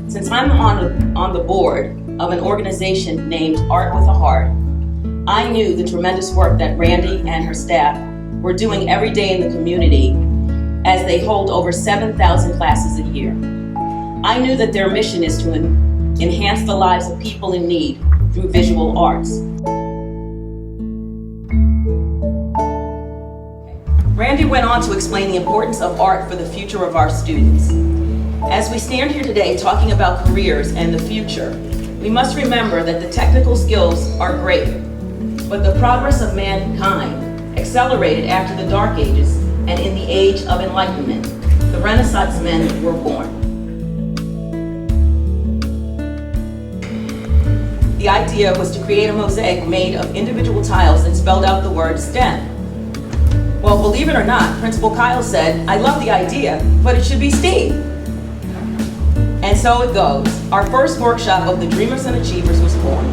Since I'm on the board of an organization named Art with a Heart, I knew the tremendous work that Randy and her staff were doing every day in the community as they hold over 7,000 classes a year. I knew that their mission is to enhance the lives of people in need through visual arts. Randy went on to explain the importance of art for the future of our students. As we stand here today talking about careers and the future, we must remember that the technical skills are great, but the progress of mankind accelerated after the Dark Ages and in the Age of Enlightenment. The Renaissance men were born. The idea was to create a mosaic made of individual tiles that spelled out the word STEM. Well, believe it or not, Principal Kyle said, "I love the idea, but it should be STEAM." And so it goes. Our first workshop of the Dreamers and Achievers was born.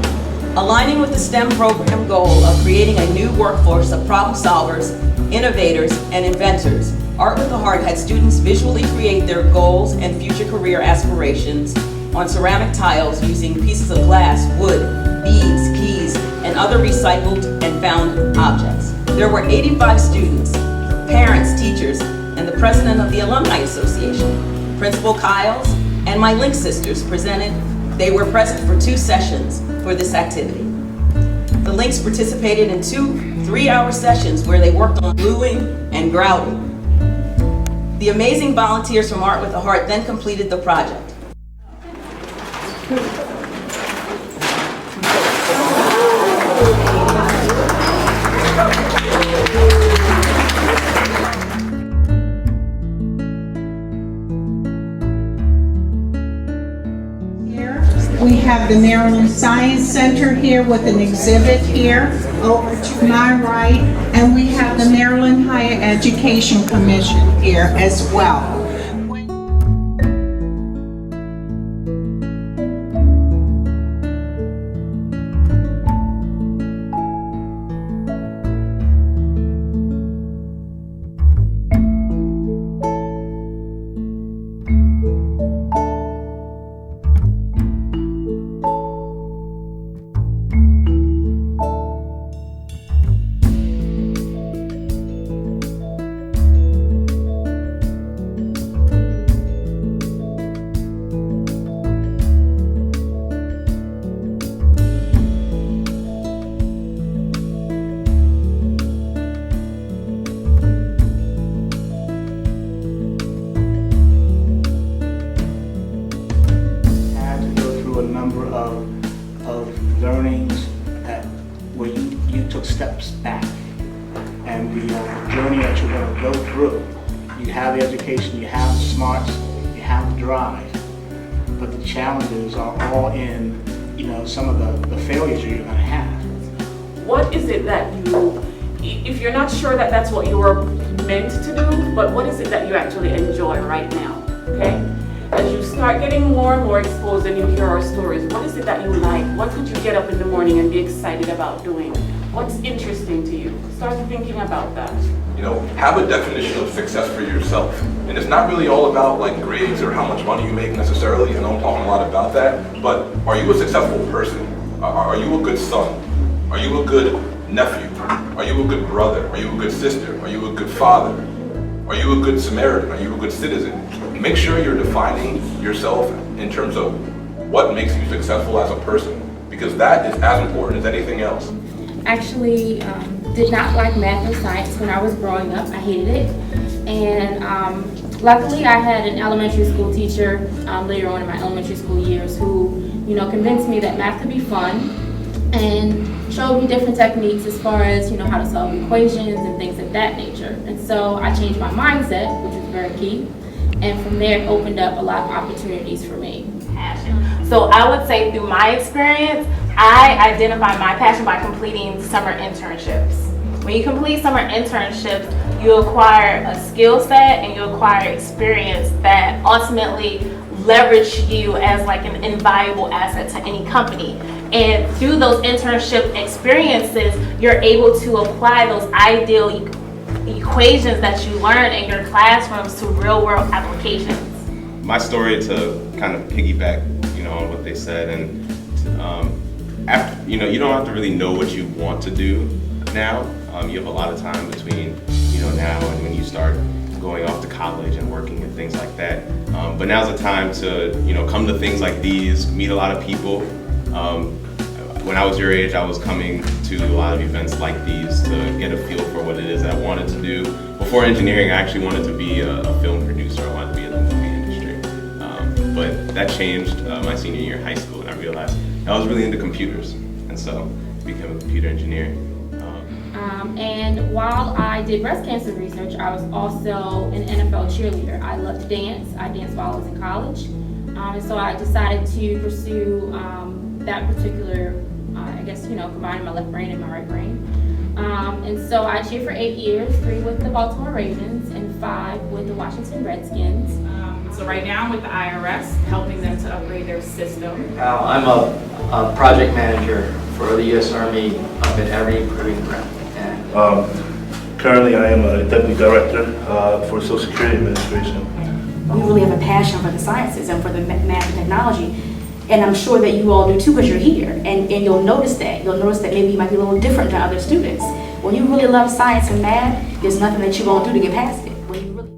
Aligning with the STEM program goal of creating a new workforce of problem solvers, innovators, and inventors, Art with a Heart had students visually create their goals and future career aspirations on ceramic tiles using pieces of glass, wood, beads, keys, and other recycled and found objects. There were 85 students, parents, teachers, and the president of the Alumni Association, Principal Kyles, and my Link sisters presented. They were present for 2 sessions for this activity. The Links participated in 2 3-hour sessions where they worked on gluing and grouting. The amazing volunteers from Art with a Heart then completed the project. We have the Maryland Science Center here with an exhibit here over to my right, and we have the Maryland Higher Education Commission here as well. Of learnings where you took steps back, and the journey that you're going to go through. You have the education, you have the smarts, you have the drive, but the challenges are all in, some of the failures you're going to have. What is it that you, if you're not sure that that's what you were meant to do, but what is it that you actually enjoy right now, okay? As you start getting more and more exposed and you hear our stories, what is it that you like? What could you get up in the morning and be excited about doing? What's interesting to you? Start thinking about that. Have a definition of success for yourself. And it's not really all about like grades or how much money you make necessarily. I know I'm talking a lot about that, but are you a successful person? Are you a good son? Are you a good nephew? Are you a good brother? Are you a good sister? Are you a good father? Are you a good Samaritan? Are you a good citizen? Make sure you're defining yourself in terms of what makes you successful as a person, because that is as important as anything else. Actually, did not like math or science when I was growing up. I hated it. And luckily I had an elementary school teacher later on in my elementary school years who, convinced me that math could be fun and showed me different techniques as far as, how to solve equations and things of that nature. And so I changed my mindset, which was very key. And from there, it opened up a lot of opportunities for me. Passion. So I would say through my experience, I identify my passion by completing summer internships. When you complete summer internships, you acquire a skill set and you acquire experience that ultimately leverage you as like an invaluable asset to any company. And through those internship experiences, you're able to apply those ideal equations that you learn in your classrooms to real world applications. my story, to kind of piggyback, on what they said, and after, you don't have to really know what you want to do now. You have a lot of time between, now and when you start going off to college and working and things like that. But now's the time to, come to things like these, meet a lot of people. When I was your age, I was coming to a lot of events like these to get a feel for what it is that I wanted to do. Before engineering, I actually wanted to be a film producer. I wanted to be in the movie industry. But that changed my senior year in high school, and I realized I was really into computers, and so I became a computer engineer. And while I did breast cancer research, I was also an NFL cheerleader. I loved to dance. I danced while I was in college. And so I decided to pursue that particular, combining my left brain and my right brain. And so I cheered for 8 years, 3 with the Baltimore Ravens and 5 with the Washington Redskins. So right now I'm with the IRS, helping them to upgrade their system. I'm a project manager for the U.S. Army up at Every Proving Ground. Currently, I am a deputy director for Social Security Administration. We really have a passion for the sciences and for the math and technology, and I'm sure that you all do too because you're here, and you'll notice that. You'll notice that maybe you might be a little different than other students. When you really love science and math, there's nothing that you won't do to get past it. When you really